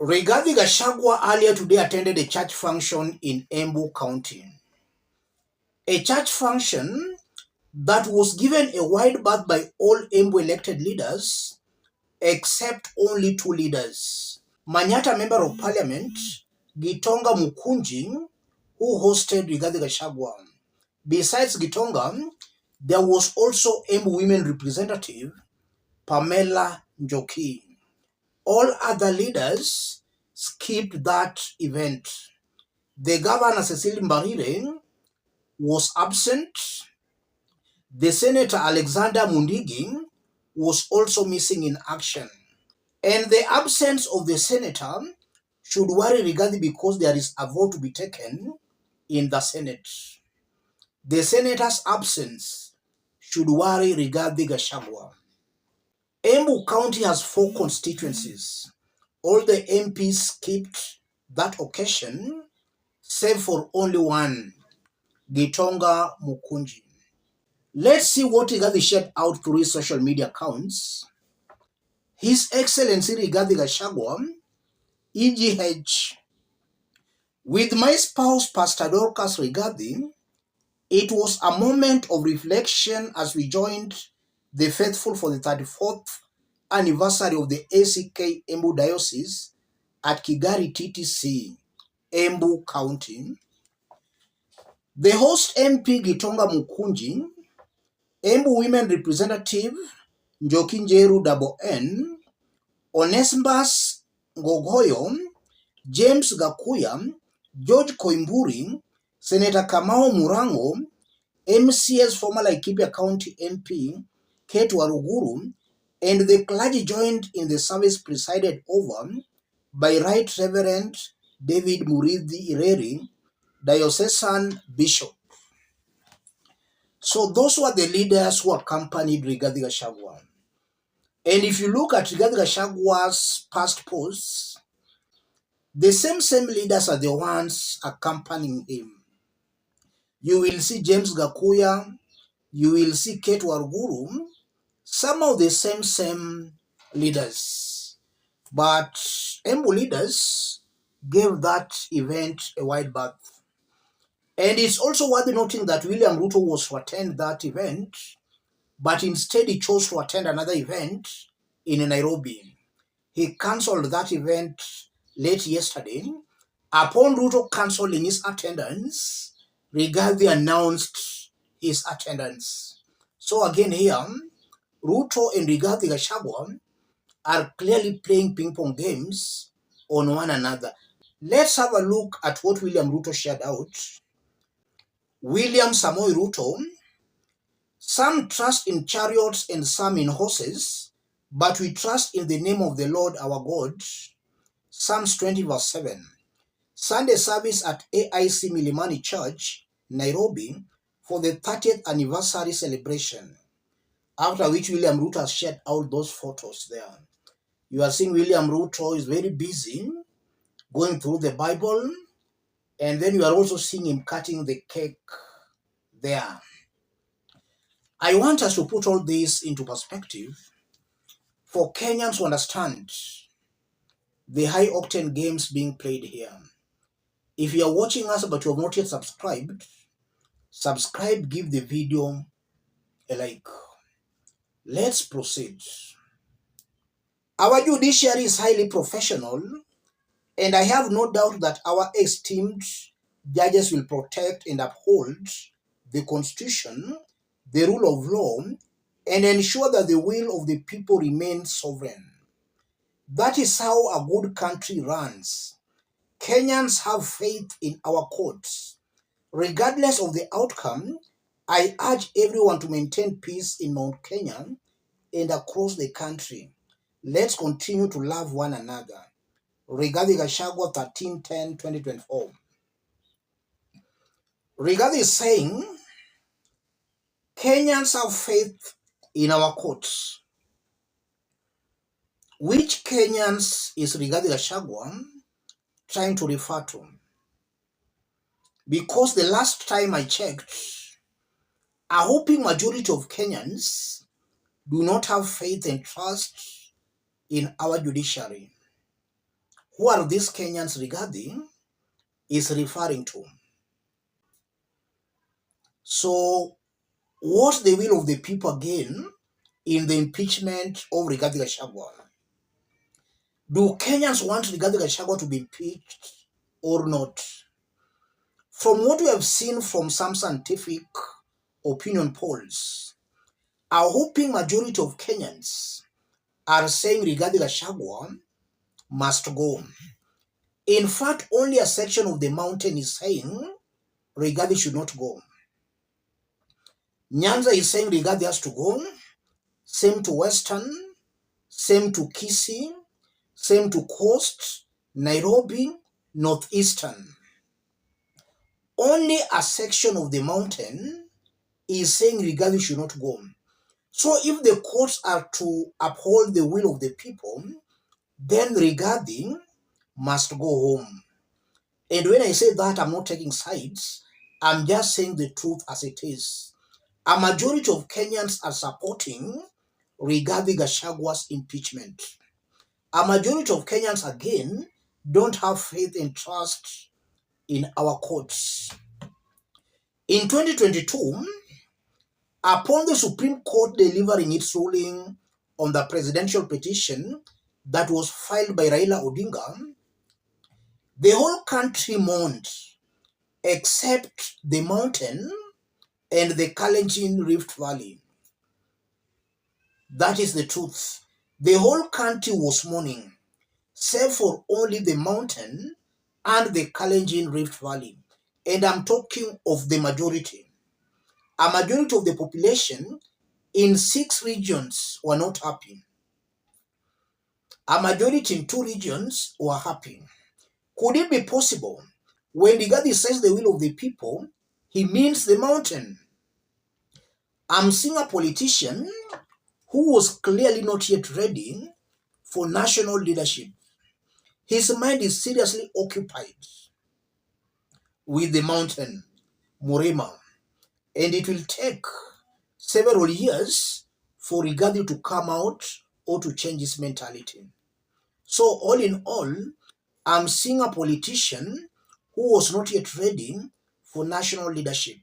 Rigathi Gachagua earlier today attended a church function in EMBU County. A church function that was given a wide berth by all EMBU elected leaders except only two leaders. Manyata Member of Parliament, Gitonga Mukunji, who hosted Rigathi Gachagua. Besides Gitonga, there was also EMBU women representative, Pamela Njoki. All other leaders skipped that event. The governor, Cecily Mbarire, was absent. The Senator, Alexander Mundigi, was also missing in action. And the absence of the senator should worry Rigathi because there is a vote to be taken in the Senate. The senator's absence should worry Rigathi Gachagua. EMBU County has 4 constituencies. All the MPs skipped that occasion, save for only one, Gitonga Mukunji. Let's see what Rigathi shared out through his social media accounts. His Excellency Rigathi Gachagua, EGH. With my spouse, Pastor Dorcas Rigathi, it was a moment of reflection as we joined the faithful for the 34th anniversary of the ACK EMBU Diocese at Kigari TTC, EMBU County. The host MP Gitonga Mukunji, EMBU Women Representative Njoki Njeru N, Onesimus Ngogoyo, James Gakuya, George Koimburi, Senator Kamau Murango, MCS former Laikipia County MP Kate Waruguru, and the clergy joined in the service presided over by Right Reverend David Murithi Ireri, Diocesan Bishop. So those were the leaders who accompanied Rigathi Gachagua. And if you look at Rigathi Gachagua's past posts, the same leaders are the ones accompanying him. You will see James Gakuya, you will see Kate Waruguru, some of the same leaders. But EMBU leaders gave that event a wide berth. And it's also worth noting that William Ruto was to attend that event, but instead he chose to attend another event in Nairobi. He cancelled that event late yesterday. Upon Ruto cancelling his attendance, Rigathi announced his attendance. So again here, Ruto and Rigathi Gachagua are clearly playing ping-pong games on one another. Let's have a look at what William Ruto shared out. William Samoei Ruto, some trust in chariots and some in horses, but we trust in the name of the Lord our God. Psalms 20 verse 7. Sunday service at AIC Milimani Church, Nairobi, for the 30th anniversary celebration. After which William Ruto has shared out those photos there. You are seeing William Ruto is very busy going through the Bible, and then you are also seeing him cutting the cake there. I want us to put all this into perspective for Kenyans to understand the high-octane games being played here. If you are watching us but you have not yet subscribed, subscribe, give the video a like. Let's proceed. Our judiciary is highly professional, and I have no doubt that our esteemed judges will protect and uphold the Constitution, the rule of law, and ensure that the will of the people remains sovereign. That is how a good country runs. Kenyans have faith in our courts. Regardless of the outcome, I urge everyone to maintain peace in Mount Kenya and across the country. Let's continue to love one another. Rigathi Gachagua 13/10/2024. Rigathi is saying, Kenyans have faith in our courts. Which Kenyans is Rigathi Gachagua trying to refer to? Because the last time I checked, a whopping majority of Kenyans do not have faith and trust in our judiciary. Who are these Kenyans Rigathi is referring to? So, what's the will of the people again in the impeachment of Rigathi Gachagua? Do Kenyans want Rigathi Gachagua to be impeached or not? From what we have seen from some scientific opinion polls, a whopping majority of Kenyans are saying Rigathi Gachagua must go. In fact, only a section of the mountain is saying Rigathi should not go. Nyanza is saying Rigathi has to go. Same to Western, same to Kisii, same to Coast, Nairobi, Northeastern. Only a section of the mountain is saying Rigathi should not go. So if the courts are to uphold the will of the people, then Rigathi must go home. And when I say that, I'm not taking sides. I'm just saying the truth as it is. A majority of Kenyans are supporting Rigathi Gachagua's impeachment. A majority of Kenyans, again, don't have faith and trust in our courts. In 2022, upon the Supreme Court delivering its ruling on the presidential petition that was filed by Raila Odinga, the whole country mourned except the mountain and the Kalenjin Rift Valley. That is the truth. The whole country was mourning, save for only the mountain and the Kalenjin Rift Valley. And I'm talking of the majority. A majority of the population in 6 regions were not happy. A majority in 2 regions were happy. Could it be possible when Rigathi says the will of the people, he means the mountain? I'm seeing a politician who was clearly not yet ready for national leadership. His mind is seriously occupied with the mountain, Murema, and it will take several years for Rigathi to come out or to change his mentality. So all in all, I'm seeing a politician who was not yet ready for national leadership.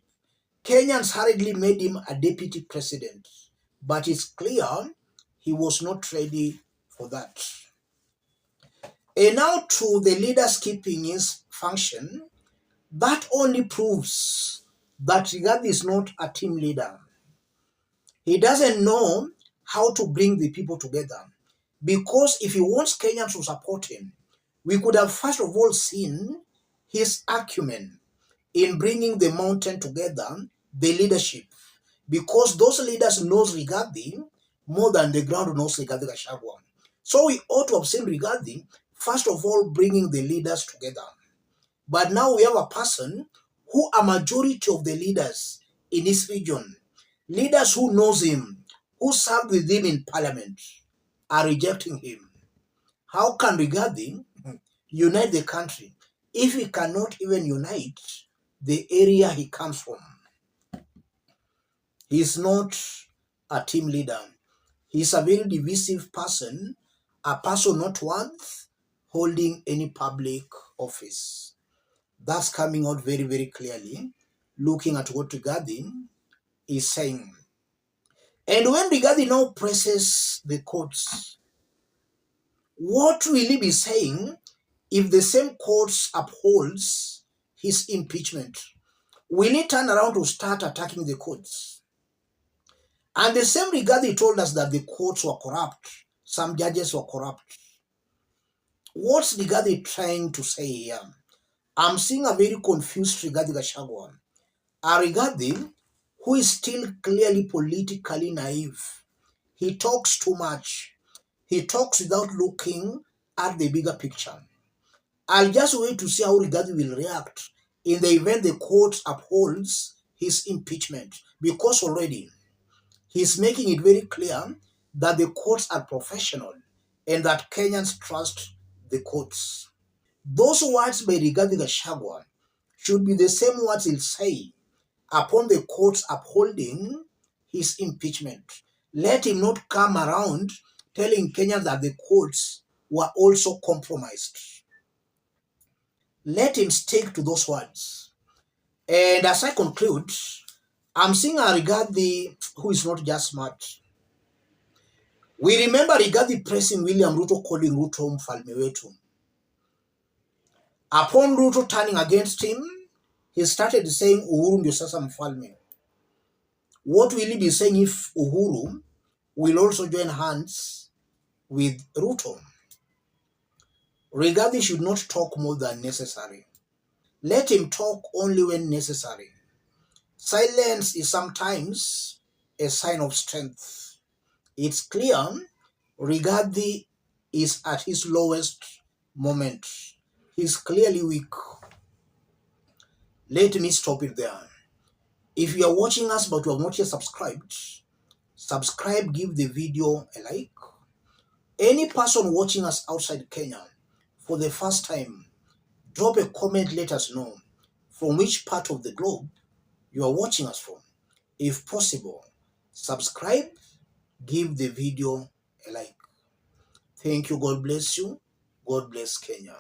Kenyans hurriedly made him a deputy president, but it's clear he was not ready for that. And now to the leaders keeping his function, that only proves that Rigathi is not a team leader. He doesn't know how to bring the people together. Because if he wants Kenyans to support him, we could have first of all seen his acumen in bringing the mountain together, the leadership. Because those leaders knows Rigathi more than the ground knows Rigathi Gachagua. So we ought to have seen Rigathi, first of all, bringing the leaders together. But now we have a person who a majority of the leaders in his region, leaders who knows him, who served with him in parliament, are rejecting him. How can Rigathi unite the country if he cannot even unite the area he comes from? He is not a team leader. He is a very divisive person, a person not worth holding any public office. That's coming out very, very clearly, looking at what Rigathi is saying. And when Rigathi now presses the courts, what will he be saying if the same courts upholds his impeachment? Will he turn around to start attacking the courts? And the same Rigathi told us that the courts were corrupt. Some judges were corrupt. What's Rigathi trying to say here? I'm seeing a very confused Rigathi Gachagua. A Rigathi who is still clearly politically naive. He talks too much. He talks without looking at the bigger picture. I'll just wait to see how Rigathi will react in the event the court upholds his impeachment, because already he's making it very clear that the courts are professional and that Kenyans trust the courts. Those words by Rigathi Gachagua should be the same words he'll say upon the courts upholding his impeachment. Let him not come around telling Kenyans that the courts were also compromised. Let him stick to those words. And as I conclude, I'm seeing a Rigathi who is not just smart. We remember Rigathi pressing William Ruto, calling Ruto mfalme wetu. Upon Ruto turning against him, he started saying Uhuru ndio sasa mfalme. What will he be saying if Uhuru will also join hands with Ruto? Rigathi should not talk more than necessary. Let him talk only when necessary. Silence is sometimes a sign of strength. It's clear Rigathi is at his lowest moment. He's clearly weak. Let me stop it there. If you are watching us but you have not yet subscribed, subscribe, give the video a like. Any person watching us outside Kenya for the first time, drop a comment, let us know from which part of the globe you are watching us from. If possible, subscribe, give the video a like. Thank you. God bless you. God bless Kenya.